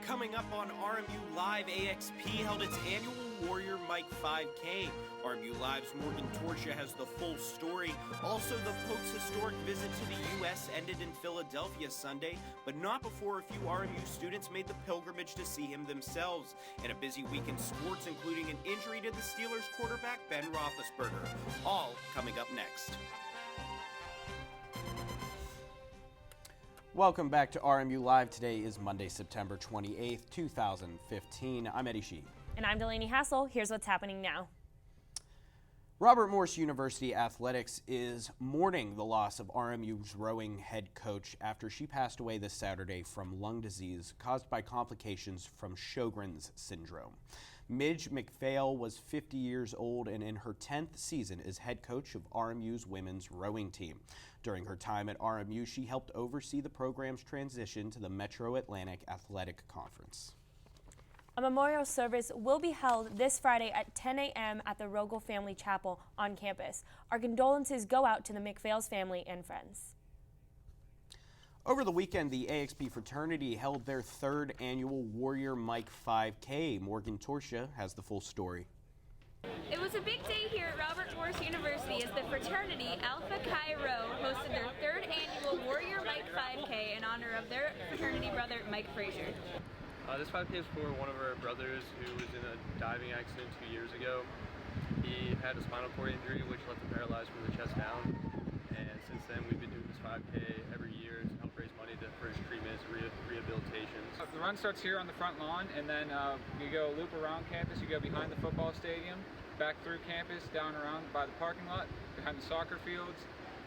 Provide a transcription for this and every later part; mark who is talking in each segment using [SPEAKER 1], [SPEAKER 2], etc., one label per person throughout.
[SPEAKER 1] Coming up on RMU Live, AXP held its annual Warrior Mike 5K. RMU Live's Morgan Torsia has the full story. Also, the Pope's historic visit to the U.S. ended in Philadelphia Sunday, but not before a few RMU students made the pilgrimage to see him themselves. And a busy week in sports, including an injury to the Steelers quarterback Ben Roethlisberger. All coming up next.
[SPEAKER 2] Welcome back to RMU Live. Today is Monday, September 28th, 2015. I'm Eddie Sheet.
[SPEAKER 3] And I'm Delaney Hassel. Here's what's happening now.
[SPEAKER 2] Robert Morris University Athletics is mourning the loss of RMU's rowing head coach after she passed away this Saturday from lung disease caused by complications from Sjogren's syndrome. Midge McPhail was 50 years old and in her 10th season as head coach of RMU's women's rowing team. During her time at RMU, she helped oversee the program's transition to the Metro Atlantic Athletic Conference.
[SPEAKER 3] A memorial service will be held this Friday at 10 a.m. at the Rogel Family Chapel on campus. Our condolences go out to the McPhail's family and friends.
[SPEAKER 2] Over the weekend, the AXP fraternity held their third annual Warrior Mike 5K. Morgan Torsia has the full story.
[SPEAKER 4] It was a big day here at Robert Morris University as the fraternity Alpha Chi Rho hosted their third annual Warrior Mike 5K in honor of their fraternity brother, Mike Frazier.
[SPEAKER 5] This 5K is for one of our brothers who was in a diving accident 2 years ago. He had a spinal cord injury which left him paralyzed from the chest down. And since then we've been doing this 5K every year to help raise money for his treatments, rehabilitations.
[SPEAKER 6] The run starts here on the front lawn, and then you go loop around campus. You go behind the football stadium, back through campus, down around by the parking lot, behind the soccer fields,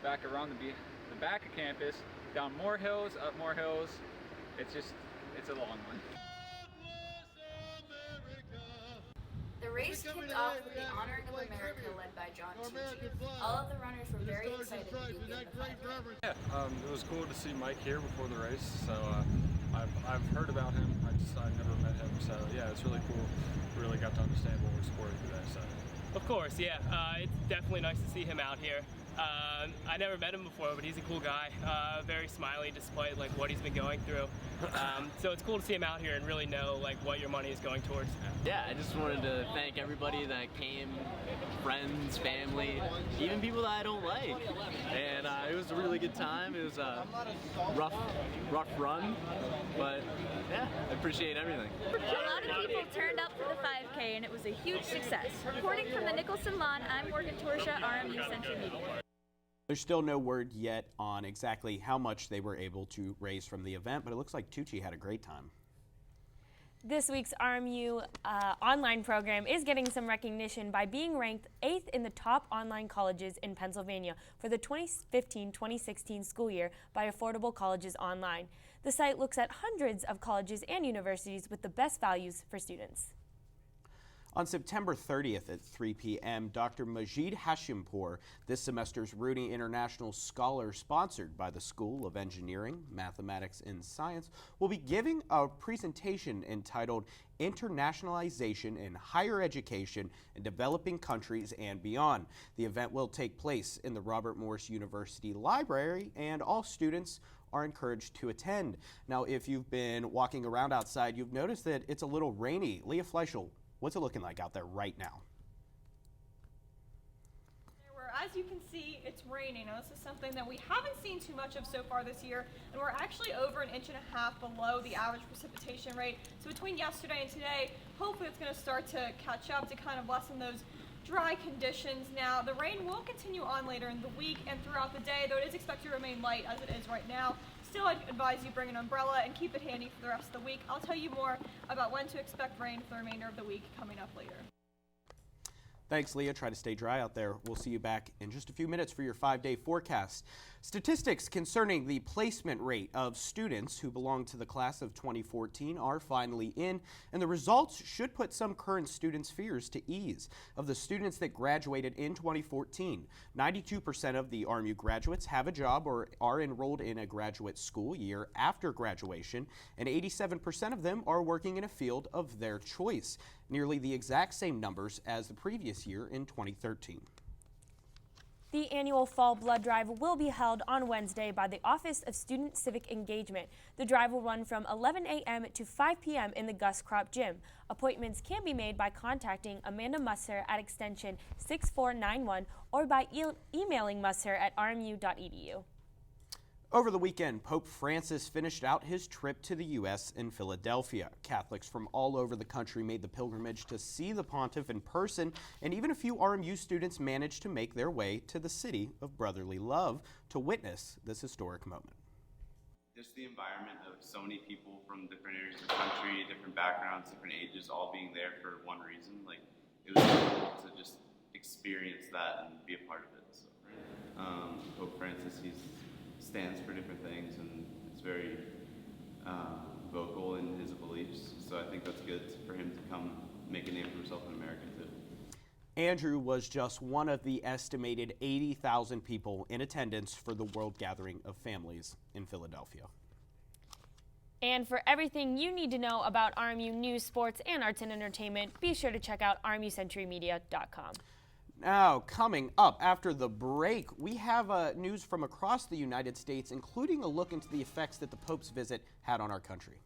[SPEAKER 6] back around the back of campus, down more hills, up more hills. It's a long one.
[SPEAKER 4] The race kicked off with the Honoring of America led by John Twp. All of the runners were very excited to begin the 5K.
[SPEAKER 5] Yeah, it was cool to see Mike here before the race. So I've heard about him. I've never met him. So yeah, it's really cool. We really got to understand what we're supporting today. So.
[SPEAKER 7] Of course, yeah. It's definitely nice to see him out here. I never met him before, but he's a cool guy. Very smiley despite like what he's been going through. So it's cool to see him out here and really know like what your money is going towards.
[SPEAKER 8] Yeah, I just wanted to thank everybody that came, friends, family, even people that I don't like. And it was a really good time. It was a rough run, but yeah, I appreciate everything.
[SPEAKER 4] A lot of people turned up for the 5K and it was a huge success. Reporting from the Nicholson Lawn, I'm Morgan Torsia, RMU Central Media.
[SPEAKER 2] There's still no word yet on exactly how much they were able to raise from the event, but it looks like Tucci had a great time.
[SPEAKER 3] This week's RMU online program is getting some recognition by being ranked 8th in the top online colleges in Pennsylvania for the 2015-2016 school year by Affordable Colleges Online. The site looks at hundreds of colleges and universities with the best values for students.
[SPEAKER 2] On September 30th at 3 p.m., Dr. Majid Hashimpour, this semester's Rooney International Scholar sponsored by the School of Engineering, Mathematics, and Science, will be giving a presentation entitled Internationalization in Higher Education in Developing Countries and Beyond. The event will take place in the Robert Morris University Library, and all students are encouraged to attend. Now, if you've been walking around outside, you've noticed that it's a little rainy. Leah Fleischel, what's it looking like out there right now?
[SPEAKER 9] As you can see, it's raining. Now, this is something that we haven't seen too much of so far this year, and we're actually over 1.5 inches below the average precipitation rate. So between yesterday and today, hopefully it's going to start to catch up to kind of lessen those dry conditions. Now, the rain will continue on later in the week and throughout the day, though it is expected to remain light as it is right now. Still, I'd advise you bring an umbrella and keep it handy for the rest of the week. I'll tell you more about when to expect rain for the remainder of the week coming up later.
[SPEAKER 2] Thanks, Leah. Try to stay dry out there. We'll see you back in just a few minutes for your 5-day forecast. Statistics concerning the placement rate of students who belong to the class of 2014 are finally in, and the results should put some current students' fears to ease. Of the students that graduated in 2014, 92% of the RMU graduates have a job or are enrolled in a graduate school year after graduation, and 87% of them are working in a field of their choice, nearly the exact same numbers as the previous year in 2013.
[SPEAKER 3] The annual Fall Blood Drive will be held on Wednesday by the Office of Student Civic Engagement. The drive will run from 11 a.m. to 5 p.m. in the Gus Kropp Gym. Appointments can be made by contacting Amanda Musser at extension 6491 or by emailing Musser at rmu.edu.
[SPEAKER 2] Over the weekend, Pope Francis finished out his trip to the U.S. in Philadelphia. Catholics from all over the country made the pilgrimage to see the pontiff in person, and even a few RMU students managed to make their way to the city of brotherly love to witness this historic moment.
[SPEAKER 10] Just the environment of so many people from different areas of the country, different backgrounds, different ages, all being there for one reason. Like, it was cool to just experience that and be a part of it. So, Pope Francis, he stands for different things and is very vocal in his beliefs. So I think that's good for him to come make a name for himself in America too.
[SPEAKER 2] Andrew was just one of the estimated 80,000 people in attendance for the World Gathering of Families in Philadelphia.
[SPEAKER 3] And for everything you need to know about RMU news, sports, and arts and entertainment, be sure to check out rmucenturymedia.com.
[SPEAKER 2] Now, coming up after the break, we have news from across the United States, including a look into the effects that the Pope's visit had on our country.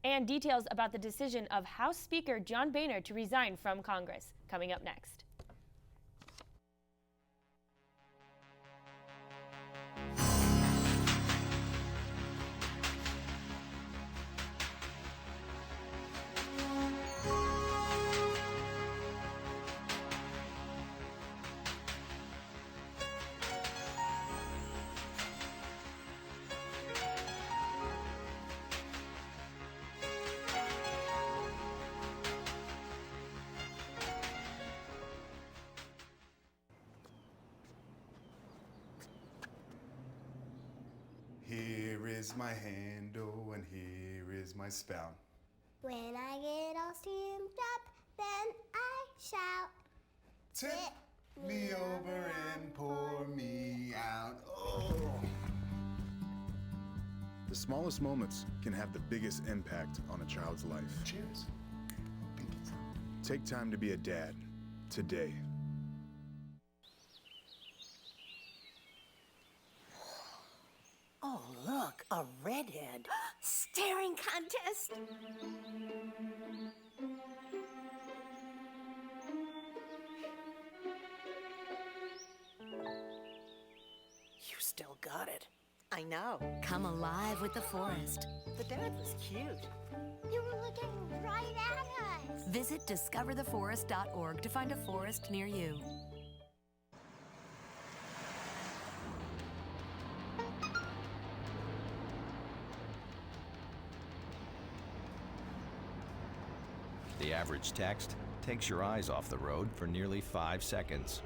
[SPEAKER 3] And details about the decision of House Speaker John Boehner to resign from Congress, coming up next.
[SPEAKER 11] Here is my handle and here is my spout.
[SPEAKER 12] When I get all steamed up, then I shout.
[SPEAKER 11] Tip me over and pour me out. Oh. The smallest moments can have the biggest impact on a child's life. Cheers. Take time to be a dad today.
[SPEAKER 13] Oh, look, a redhead.
[SPEAKER 12] Staring contest.
[SPEAKER 13] You still got it.
[SPEAKER 14] I know.
[SPEAKER 13] Come alive with the forest.
[SPEAKER 14] The dad was cute.
[SPEAKER 12] You were looking right at us.
[SPEAKER 13] Visit discovertheforest.org to find a forest near you.
[SPEAKER 15] The average text takes your eyes off the road for nearly 5 seconds.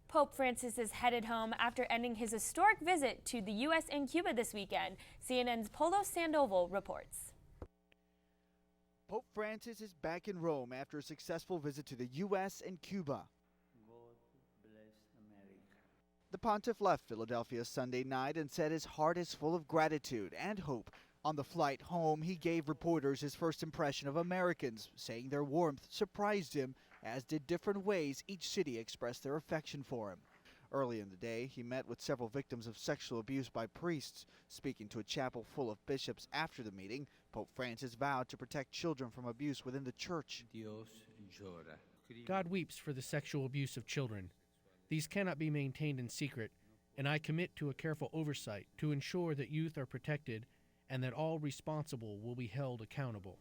[SPEAKER 3] Pope Francis is headed home after ending his historic visit to the U.S. and Cuba this weekend. CNN's Polo Sandoval reports.
[SPEAKER 16] Pope Francis is back in Rome after a successful visit to the U.S. and Cuba.
[SPEAKER 17] God bless America.
[SPEAKER 16] The pontiff left Philadelphia Sunday night and said his heart is full of gratitude and hope. On the flight home, he gave reporters his first impression of Americans, saying their warmth surprised him, as did different ways each city expressed their affection for him. Early in the day, he met with several victims of sexual abuse by priests. Speaking to a chapel full of bishops after the meeting, Pope Francis vowed to protect children from abuse within the church.
[SPEAKER 18] God weeps for the sexual abuse of children. These cannot be maintained in secret, and I commit to a careful oversight to ensure that youth are protected and that all responsible will be held accountable.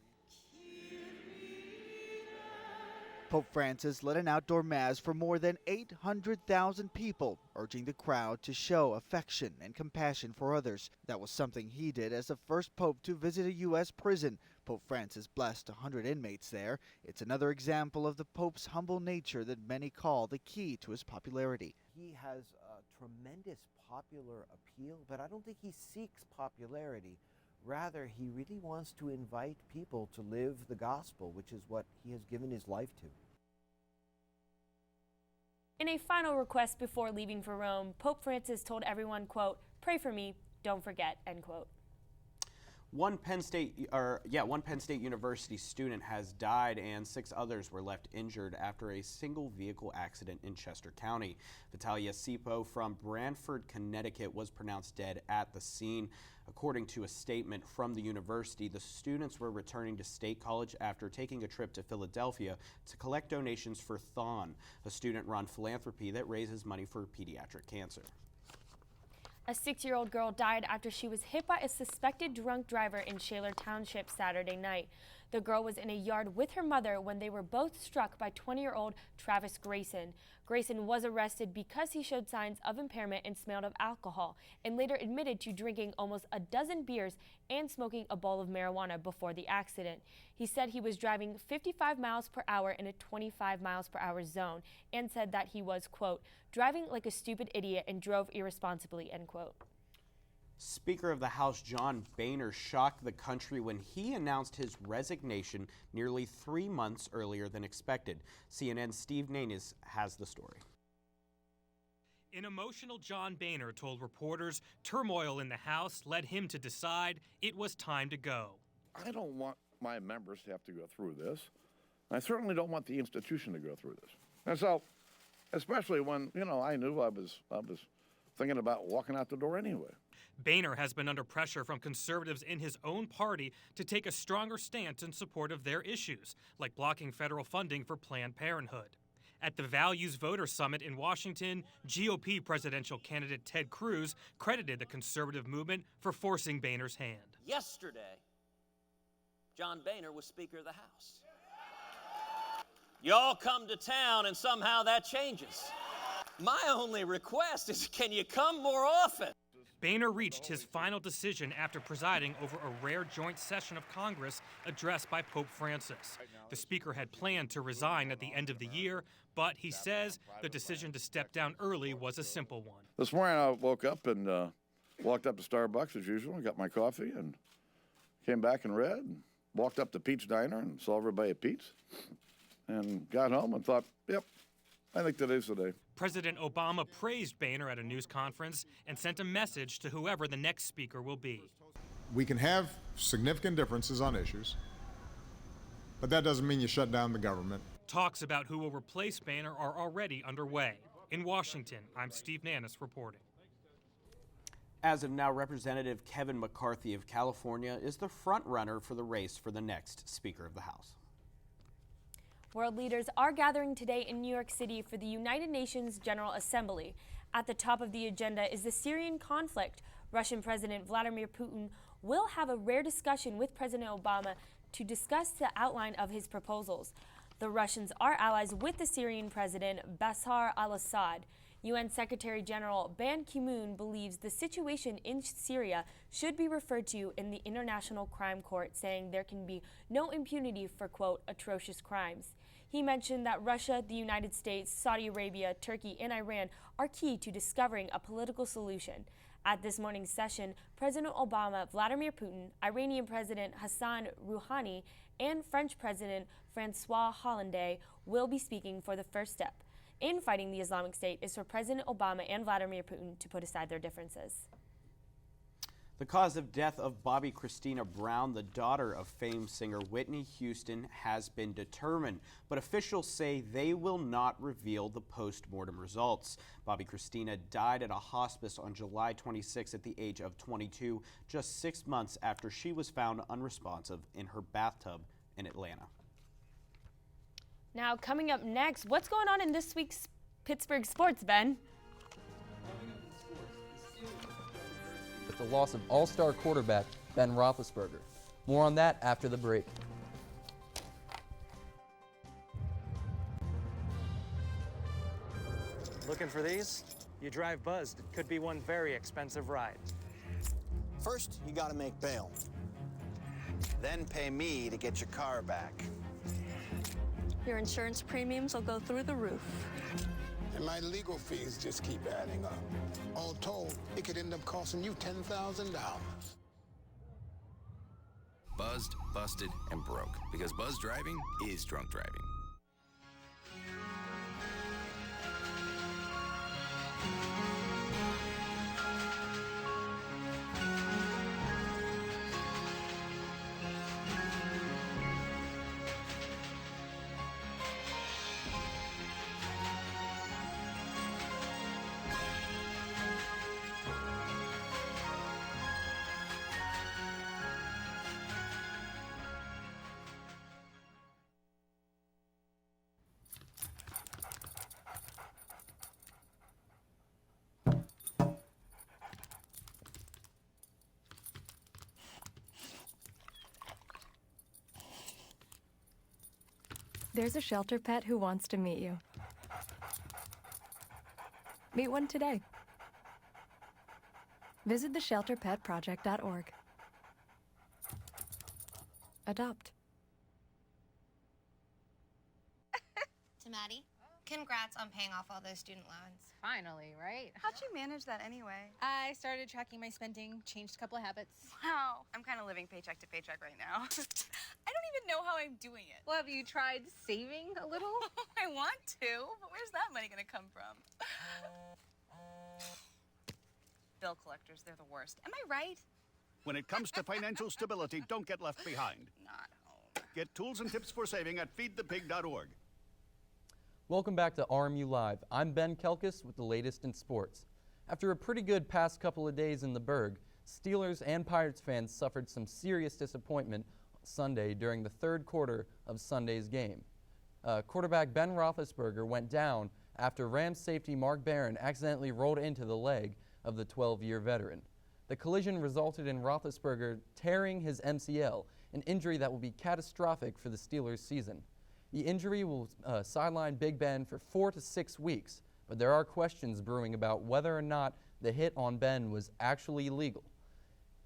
[SPEAKER 16] Pope Francis led an outdoor mass for more than 800,000 people, urging the crowd to show affection and compassion for others. That was something he did as the first pope to visit a U.S. prison. Pope Francis blessed 100 inmates there. It's another example of the pope's humble nature that many call the key to his popularity.
[SPEAKER 19] He has a tremendous popular appeal, but I don't think he seeks popularity. Rather, he really wants to invite people to live the gospel, which is what he has given his life to.
[SPEAKER 3] In a final request before leaving for Rome, Pope Francis told everyone, quote, "Pray for me, don't forget," end quote.
[SPEAKER 2] One Penn State University student has died and 6 others were left injured after a single vehicle accident in Chester County. Vitalia Sipo from Branford, Connecticut was pronounced dead at the scene. According to a statement from the university, the students were returning to State College after taking a trip to Philadelphia to collect donations for Thon, a student-run philanthropy that raises money for pediatric cancer.
[SPEAKER 3] A 6-year-old girl died after she was hit by a suspected drunk driver in Shaler Township Saturday night. The girl was in a yard with her mother when they were both struck by 20-year-old Travis Grayson. Grayson was arrested because he showed signs of impairment and smelled of alcohol, and later admitted to drinking almost a dozen beers and smoking a bowl of marijuana before the accident. He said he was driving 55 miles per hour in a 25 miles per hour zone and said that he was, quote, "driving like a stupid idiot and drove irresponsibly," end quote.
[SPEAKER 2] Speaker of the House John Boehner shocked the country when he announced his resignation nearly 3 months earlier than expected. CNN's Steve Nanis has the story.
[SPEAKER 20] An emotional John Boehner told reporters turmoil in the House led him to decide it was time to go.
[SPEAKER 21] I don't want my members to have to go through this. I certainly don't want the institution to go through this. And so, especially when, I knew I was thinking about walking out the door anyway.
[SPEAKER 20] Boehner has been under pressure from conservatives in his own party to take a stronger stance in support of their issues, like blocking federal funding for Planned Parenthood. At the Values Voter Summit in Washington, GOP presidential candidate Ted Cruz credited the conservative movement for forcing Boehner's hand.
[SPEAKER 22] Yesterday, John Boehner was Speaker of the House. You all come to town and somehow that changes. My only request is, can you come more often?
[SPEAKER 20] Boehner reached his final decision after presiding over a rare joint session of Congress addressed by Pope Francis. The speaker had planned to resign at the end of the year, but he says the decision to step down early was a simple one.
[SPEAKER 21] This morning I woke up and walked up to Starbucks as usual, got my coffee, and came back and read, and walked up to Pete's Diner and saw everybody at Pete's, and got home and thought, yep, I think today's the day.
[SPEAKER 20] President Obama praised Boehner at a news conference and sent a message to whoever the next speaker will be.
[SPEAKER 23] We can have significant differences on issues, but that doesn't mean you shut down the government.
[SPEAKER 20] Talks about who will replace Boehner are already underway. In Washington, I'm Steve Nanis reporting.
[SPEAKER 2] As of now, Representative Kevin McCarthy of California is the front runner for the race for the next Speaker of the House.
[SPEAKER 3] World leaders are gathering today in New York City for the United Nations General Assembly. At the top of the agenda is the Syrian conflict. Russian President Vladimir Putin will have a rare discussion with President Obama to discuss the outline of his proposals. The Russians are allies with the Syrian President Bashar al-Assad. UN Secretary General Ban Ki-moon believes the situation in Syria should be referred to in the International Crime Court, saying there can be no impunity for, quote, atrocious crimes. He mentioned that Russia, the United States, Saudi Arabia, Turkey, and Iran are key to discovering a political solution. At this morning's session, President Obama, Vladimir Putin, Iranian President Hassan Rouhani, and French President Francois Hollande will be speaking for the first step in fighting the Islamic State is for President Obama and Vladimir Putin to put aside their differences.
[SPEAKER 2] The cause of death of Bobby Christina Brown, the daughter of famed singer Whitney Houston, has been determined, but officials say they will not reveal the post-mortem results. Bobby Christina died at a hospice on July 26 at the age of 22, just 6 months after she was found unresponsive in her bathtub in Atlanta.
[SPEAKER 3] Now, coming up next, what's going on in this week's Pittsburgh sports, Ben?
[SPEAKER 24] With the loss of all-star quarterback Ben Roethlisberger. More on that after the break.
[SPEAKER 25] Looking for these? You drive Buzzed. It could be one very expensive ride.
[SPEAKER 26] First, you gotta make bail. Then pay me to get your car back.
[SPEAKER 27] Your insurance premiums will go through the roof.
[SPEAKER 28] And my legal fees just keep adding up. All told, it could end up costing you $10,000.
[SPEAKER 15] Buzzed, busted, and broke. Because buzz driving is drunk driving.
[SPEAKER 1] There's a shelter pet who wants to meet you. Meet one today. Visit theshelterpetproject.org. Adopt.
[SPEAKER 4] Maddie, congrats on paying off all those student loans.
[SPEAKER 5] Finally, right?
[SPEAKER 4] How'd you manage that anyway?
[SPEAKER 5] I started tracking my spending, changed a couple of habits.
[SPEAKER 4] Wow, I'm kind of living paycheck to paycheck right now. I don't even know how I'm doing it.
[SPEAKER 5] Well, have you tried saving a little?
[SPEAKER 4] I want to, but where's that money gonna come from? Bill collectors, they're the worst. Am I right?
[SPEAKER 6] When it comes to financial stability, don't get left behind.
[SPEAKER 4] Not home.
[SPEAKER 6] Get tools and tips for saving at feedthepig.org.
[SPEAKER 24] Welcome back to RMU Live. I'm Ben Kelkis with the latest in sports. After a pretty good past couple of days in the Berg, Steelers and Pirates fans suffered some serious disappointment Sunday during the third quarter of Sunday's game. Quarterback Ben Roethlisberger went down after Rams safety Mark Barron accidentally rolled into the leg of the 12-year veteran. The collision resulted in Roethlisberger tearing his MCL, an injury that will be catastrophic for the Steelers' season. The injury will sideline Big Ben for 4 to 6 weeks, but there are questions brewing about whether or not the hit on Ben was actually illegal.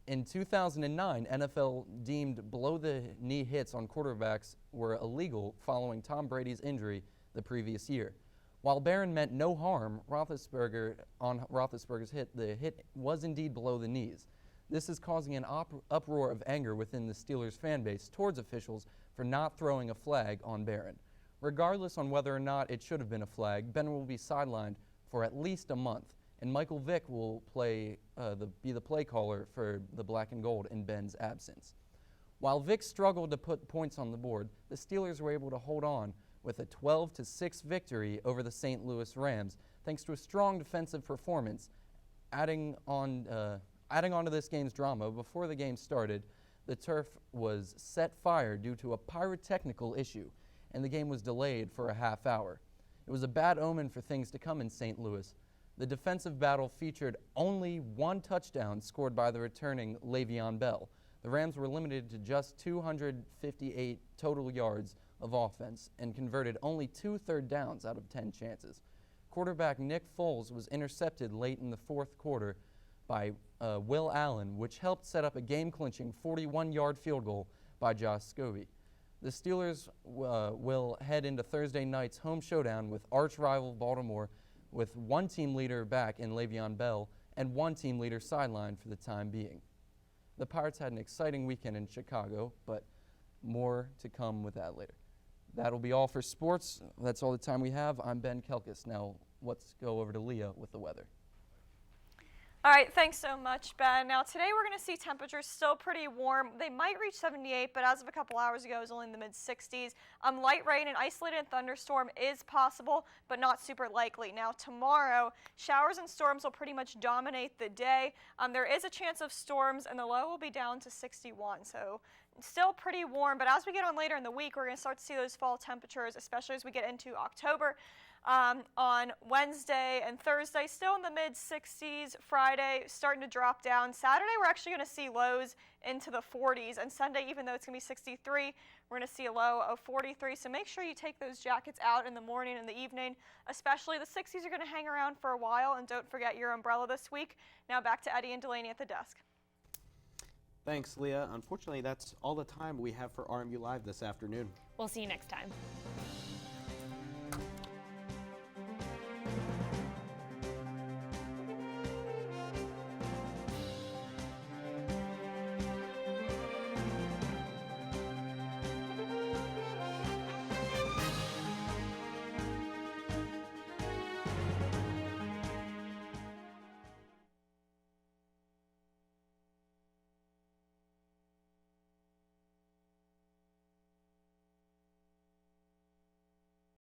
[SPEAKER 24] In 2009, NFL deemed below-the-knee hits on quarterbacks were illegal following Tom Brady's injury the previous year. While Barron meant no harm, Roethlisberger's hit, the hit was indeed below the knees. This is causing an uproar of anger within the Steelers fan base towards officials for not throwing a flag on Barron. Regardless on whether or not it should have been a flag, Ben will be sidelined for at least a month, and Michael Vick will be the play caller for the black and gold in Ben's absence. While Vick struggled to put points on the board, the Steelers were able to hold on with a 12-6 victory over the St. Louis Rams, thanks to a strong defensive performance. Adding on to this game's drama, before the game started, the turf was set fire due to a pyrotechnical issue, and the game was delayed for a half hour. It was a bad omen for things to come in St. Louis. The defensive battle featured only one touchdown scored by the returning Le'Veon Bell. The Rams were limited to just 258 total yards of offense and converted only 2 third downs out of 10 chances. Quarterback Nick Foles was intercepted late in the fourth quarter by Will Allen, which helped set up a game-clinching 41-yard field goal by Josh Scobie. The Steelers will head into Thursday night's home showdown with arch-rival Baltimore with one team leader back in Le'Veon Bell and one team leader sidelined for the time being. The Pirates had an exciting weekend in Chicago, but more to come with that later. That'll be all for sports. That's all the time we have. I'm Ben Kelkis. Now let's go over to Leah with the weather.
[SPEAKER 7] All right, thanks so much, Ben. Now, today we're going to see temperatures still pretty warm. They might reach 78, but as of a couple hours ago, it was only in the mid-60s. Light rain and isolated thunderstorm is possible, but not super likely. Now, tomorrow, showers and storms will pretty much dominate the day. There is a chance of storms, and the low will be down to 61, so still pretty warm. But as we get on later in the week, we're going to start to see those fall temperatures, especially as we get into October. On Wednesday and Thursday, still in the mid-60s. Friday, starting to drop down. Saturday, we're actually going to see lows into the 40s. And Sunday, even though it's going to be 63, we're going to see a low of 43. So make sure you take those jackets out in the morning and the evening. Especially the 60s are going to hang around for a while. And don't forget your umbrella this week. Now back to Eddie and Delaney at the desk.
[SPEAKER 2] Thanks, Leah. Unfortunately, that's all the time we have for RMU Live this afternoon.
[SPEAKER 3] We'll see you next time.